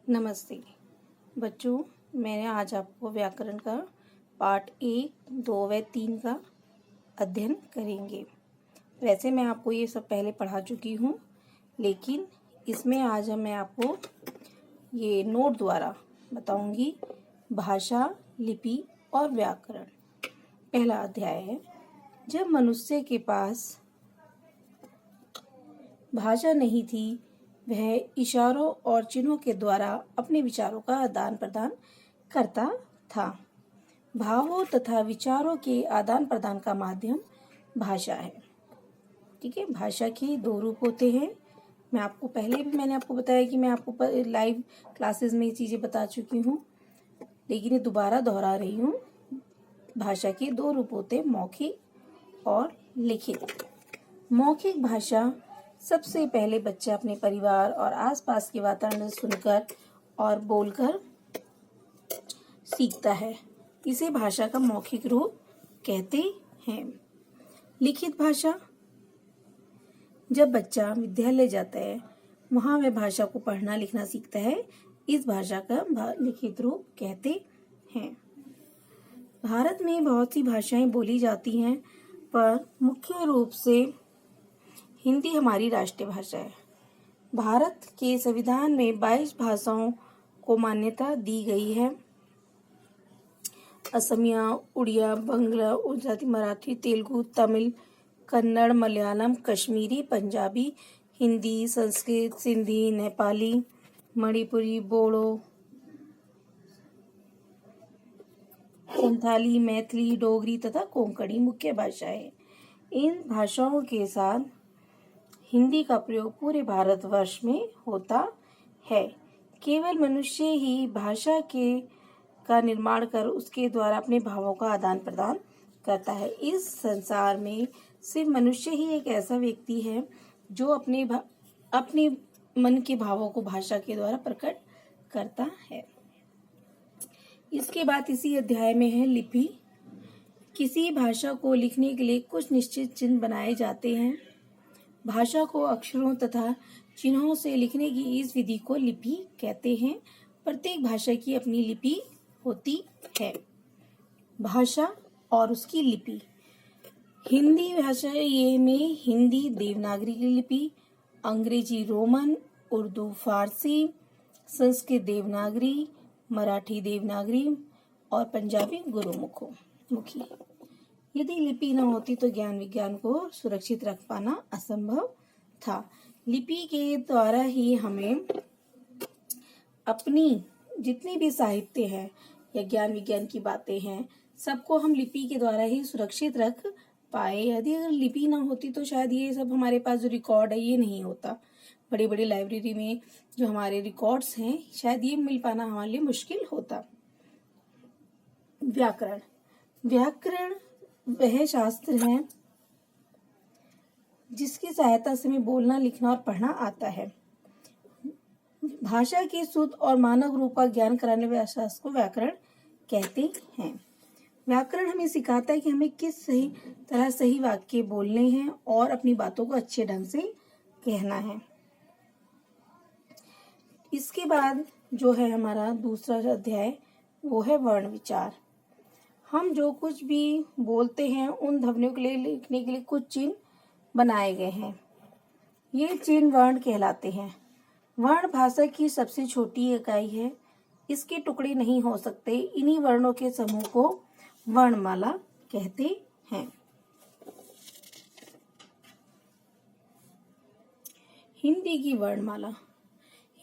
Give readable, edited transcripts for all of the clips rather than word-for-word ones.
नमस्ते बच्चों, मैंने आज आपको व्याकरण का पार्ट 1, 2 व 3 का अध्ययन करेंगे। वैसे मैं आपको ये सब पहले पढ़ा चुकी हूँ, लेकिन इसमें आज मैं आपको ये नोट द्वारा बताऊंगी भाषा, लिपि और व्याकरण। पहला अध्याय है, जब मनुष्य के पास भाषा नहीं थी, वह इशारों और चिन्हों के द्वारा अपने विचारों का आदान प्रदान करता था। भावों तथा विचारों के आदान प्रदान का माध्यम भाषा है। ठीक है, भाषा के दो रूप होते हैं। मैं आपको पहले भी मैंने आपको बताया कि मैं आपको लाइव क्लासेस में ये चीज़ें बता चुकी हूँ, लेकिन ये दोबारा दोहरा रही हूँ। भाषा के दो रूप होते हैं, मौखिक और लिखित। मौखिक भाषा सबसे पहले बच्चा अपने परिवार और आसपास के वातावरण से सुनकर और बोलकर सीखता है। इसे भाषा का मौखिक रूप कहते हैं। लिखित भाषा, जब बच्चा विद्यालय जाता है, वहाँ वह भाषा को पढ़ना लिखना सीखता है। इस भाषा का लिखित रूप कहते हैं। भारत में बहुत सी भाषाएं बोली जाती हैं, पर मुख्य रूप से हिंदी हमारी राष्ट्रीय भाषा है। भारत के संविधान में 22 भाषाओं को मान्यता दी गई है। असमिया, उड़िया, बंगला, गुजराती, मराठी, तेलुगु, तमिल, कन्नड़, मलयालम, कश्मीरी, पंजाबी, हिंदी, संस्कृत, सिंधी, नेपाली, मणिपुरी, बोडो, संथाली, मैथिली, डोगरी तथा कोंकणी मुख्य भाषाएं हैं। इन भाषाओं के साथ हिंदी का प्रयोग पूरे भारतवर्ष में होता है। केवल मनुष्य ही भाषा का निर्माण कर उसके द्वारा अपने भावों का आदान प्रदान करता है। इस संसार में सिर्फ मनुष्य ही एक ऐसा व्यक्ति है जो अपने मन के भावों को भाषा के द्वारा प्रकट करता है। इसके बाद इसी अध्याय में है लिपि। किसी भाषा को लिखने के लिए कुछ निश्चित चिन्ह बनाए जाते हैं। भाषा को अक्षरों तथा चिन्हों से लिखने की इस विधि को लिपि कहते हैं। प्रत्येक भाषा की अपनी लिपि होती है। भाषा और उसकी लिपि। हिंदी भाषा में हिंदी देवनागरी की लिपि, अंग्रेजी रोमन, उर्दू फारसी, संस्कृत देवनागरी, मराठी देवनागरी और पंजाबी गुरुमुखी। यदि लिपि न होती तो ज्ञान विज्ञान को सुरक्षित रख पाना असंभव था। लिपि के द्वारा ही हमें अपनी जितनी भी साहित्य है या ज्ञान विज्ञान की बातें हैं, सबको हम लिपि के द्वारा ही सुरक्षित रख पाए। यदि अगर लिपि ना होती तो शायद ये सब हमारे पास जो रिकॉर्ड है ये नहीं होता। बड़ी बड़ी लाइब्रेरी में जो हमारे रिकॉर्ड्स हैं, शायद ये मिल पाना हमारे लिए मुश्किल होता। व्याकरण। व्याकरण वह शास्त्र है जिसकी सहायता से हमें बोलना, लिखना और पढ़ना आता है। भाषा के शुद्ध और मानक रूप का ज्ञान कराने वाले शास्त्र को व्याकरण कहते हैं। व्याकरण हमें सिखाता है कि हमें किस तरह सही वाक्य बोलने हैं और अपनी बातों को अच्छे ढंग से कहना है। इसके बाद जो है हमारा दूसरा अध्याय, वो है वर्ण विचार। हम जो कुछ भी बोलते हैं उन ध्वनियों के लिए लिखने के लिए कुछ चिन्ह बनाए गए हैं। ये चिन्ह वर्ण कहलाते हैं। वर्ण भाषा की सबसे छोटी इकाई है। इसके टुकड़े नहीं हो सकते। इन्हीं वर्णों के समूह को वर्णमाला कहते हैं। हिंदी की वर्णमाला।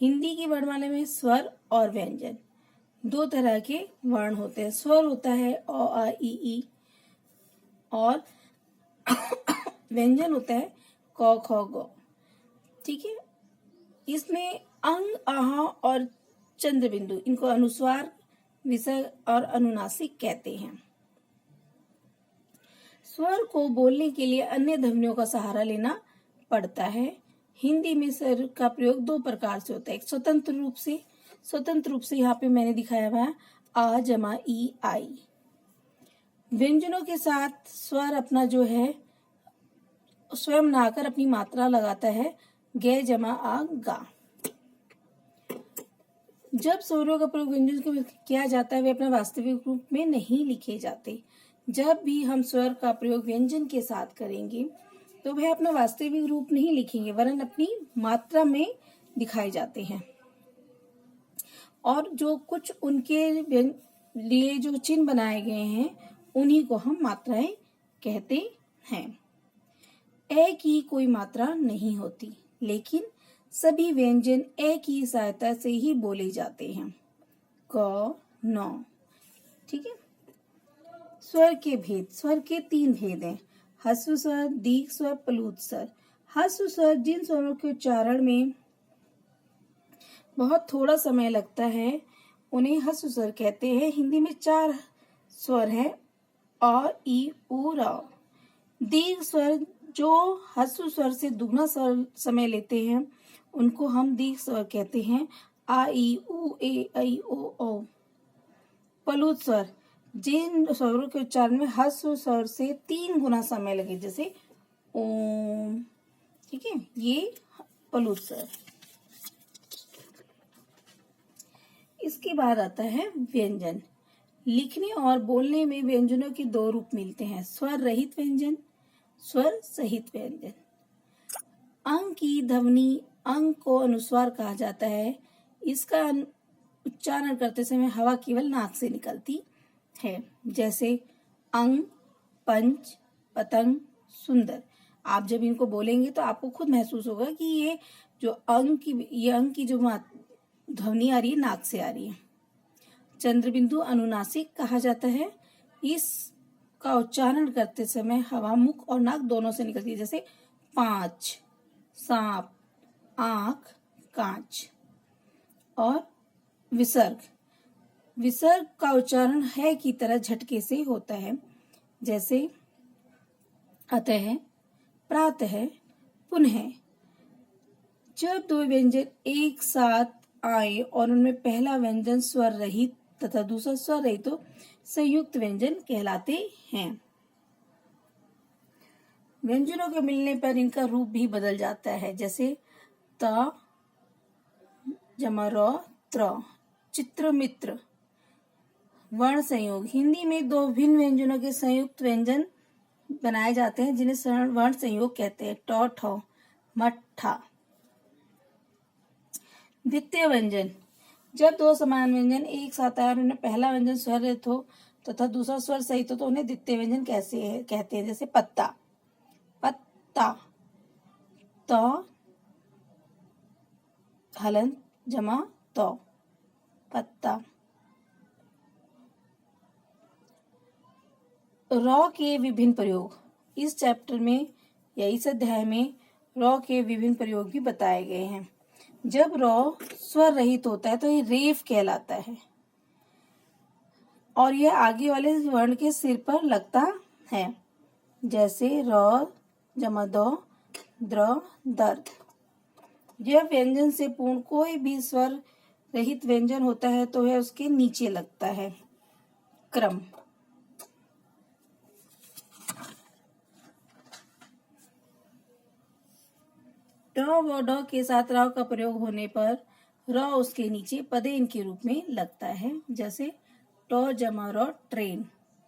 हिंदी की वर्णमाला में स्वर और व्यंजन दो तरह के वर्ण होते हैं। स्वर होता है अ, आ, इ, ई और व्यंजन होता है क, ख, ग। ठीक है, इसमें अंग, आह और चंद्र बिंदु, इनको अनुस्वार, विसर्ग और अनुनासिक कहते हैं। स्वर को बोलने के लिए अन्य ध्वनियों का सहारा लेना पड़ता है। हिंदी में स्वर का प्रयोग दो प्रकार से होता है। एक स्वतंत्र रूप से यहाँ पे मैंने दिखाया हुआ है आ जमा ई, आई। व्यंजनों के साथ स्वर अपना जो है स्वयं नहाकर अपनी मात्रा लगाता है। गे जमा आ, गा। जब स्वरों का प्रयोग व्यंजन के किया जाता है वे अपने वास्तविक रूप में नहीं लिखे जाते। जब भी हम स्वर का प्रयोग व्यंजन के साथ करेंगे तो वह अपना वास्तविक रूप नहीं लिखेंगे वरन अपनी मात्रा में दिखाए जाते हैं। और जो कुछ उनके लिए जो चिन्ह बनाए गए हैं उन्हीं को हम मात्राएं कहते हैं। ए की कोई मात्रा नहीं होती, लेकिन सभी व्यंजन ए की सहायता से ही बोले जाते हैं। क, न। ठीक है। स्वर के भेद। स्वर के 3 भेद हैं, ह्रस्व स्वर, दीर्घ स्वर, प्लुत स्वर। ह्रस्व स्वर जिन स्वरों के उच्चारण में बहुत थोड़ा समय लगता है उन्हें ह्रस्व स्वर कहते हैं। हिंदी में 4 स्वर हैं, अ, ई, उ, र। दीर्घ स्वर जो ह्रस्व स्वर से दुगना समय लेते हैं उनको हम दीर्घ स्वर कहते हैं, आ, ई, उ, ए, ऐ, ओ, औ। प्लुत स्वर जिन स्वरों के उच्चारण में ह्रस्व स्वर से 3 गुना समय लगे, जैसे ओम। ठीक है, ये प्लुत स्वर। इसके बाद आता है व्यंजन। लिखने और बोलने में व्यंजनों के 2 रूप मिलते हैं, स्वर रहित व्यंजन, स्वर सहित व्यंजन। अंग की ध्वनि अंग को अनुस्वार कहा जाता है। इसका उच्चारण करते समय हवा केवल नाक से निकलती है, जैसे अंग, पंच, पतंग, सुंदर। आप जब इनको बोलेंगे तो आपको खुद महसूस होगा कि ये अंग की जो ध्वनि आ रही है नाक से आ रही है। चंद्रबिंदु अनुनासिक कहा जाता है। इसका उच्चारण करते समय हवा मुख और नाक दोनों से निकलती है, जैसे 5, सांप, आंख, कांच। और विसर्ग का उच्चारण है की तरह झटके से होता है, जैसे अतः, प्रातः, पुनः। जब 2 व्यंजन एक साथ आए और उनमें पहला व्यंजन स्वर रहित तथा दूसरा स्वर रहित तो संयुक्त व्यंजन कहलाते हैं। व्यंजनों के मिलने पर इनका रूप भी बदल जाता है, जैसे त, जमा र, त्र। चित्र, मित्र। वर्ण संयोग। हिंदी में 2 भिन्न व्यंजनों के संयुक्त व्यंजन बनाए जाते हैं जिन्हें वर्ण संयोग कहते हैं, ट, ठ, मट्ठा। द्वितीय व्यंजन। जब 2 समान व्यंजन एक साथ आए और उन्हें पहला व्यंजन स्वर रहित हो तथा दूसरा स्वर सहित हो तो उन्हें द्वितीय व्यंजन कहते हैं, जैसे पत्ता, पत्ता। त, हलंत, जमा तो, पत्ता। र के विभिन्न प्रयोग। इस चैप्टर में या इस अध्याय में र के विभिन्न प्रयोग भी बताए गए हैं। जब र स्वर रहित होता है तो ये रेफ कहलाता है और यह आगे वाले वर्ण के सिर पर लगता है, जैसे र, जमा द, द्र, दर्द। यह व्यंजन से पूर्ण कोई भी स्वर रहित व्यंजन होता है तो वह उसके नीचे लगता है, क्रम। ट व ड के साथ र का प्रयोग होने पर र उसके नीचे पदेन के रूप में लगता है, जैसे ट, जमा र, ट्रेन।